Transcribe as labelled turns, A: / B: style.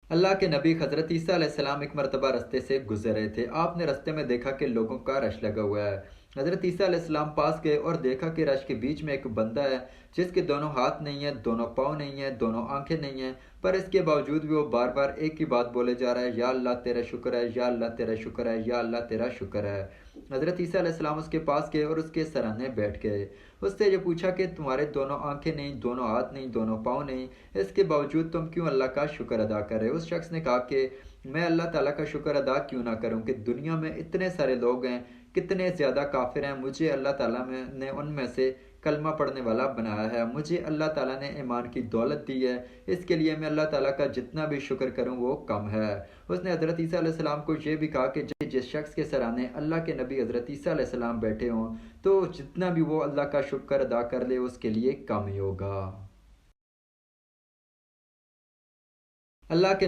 A: اللہ کے نبی حضرت عیسیٰ علیہ السلام ایک مرتبہ رستے سے گزر رہے تھے۔ آپ نے رستے میں دیکھا کہ لوگوں کا رش لگا ہوا ہے۔ حضرت عیسیٰ علیہ السلام پاس گئے اور دیکھا کہ رش کے بیچ میں ایک بندہ ہے جس کے دونوں ہاتھ نہیں ہیں، دونوں پاؤں نہیں ہیں، دونوں آنکھیں نہیں ہیں، پر اس کے باوجود بھی وہ بار بار ایک ہی بات بولے جا رہا ہے، یا اللہ تیرا شکر ہے، یا اللہ تیرا شکر ہے، یا اللہ تیرا شکر ہے۔ حضرت عیسیٰ علیہ السلام اس کے پاس گئے اور اس کے سرانے بیٹھ گئے۔ اس سے یہ پوچھا کہ تمہارے دونوں آنکھیں نہیں، دونوں ہاتھ نہیں، دونوں پاؤں نہیں، اس کے باوجود تم کیوں اللہ کا شکر ادا کر رہے ہو؟ اس شخص نے کہا کہ میں اللہ تعالیٰ کا شکر ادا کیوں نہ کروں کہ دنیا میں اتنے سارے لوگ ہیں، کتنے زیادہ کافر ہیں، مجھے اللہ تعالیٰ نے ان میں سے کلمہ پڑھنے والا بنایا ہے، مجھے اللہ تعالیٰ نے ایمان کی دولت دی ہے، اس کے لیے میں اللہ تعالیٰ کا جتنا بھی شکر کروں وہ کم ہے۔ اس نے حضرت عیسیٰ علیہ السلام کو یہ بھی کہا کہ جس شخص کے سرانے اللہ کے نبی حضرت عیسیٰ علیہ السلام بیٹھے ہوں تو جتنا بھی وہ اللہ کا شکر ادا کر لے اس کے لیے کم ہی ہوگا۔ اللہ کے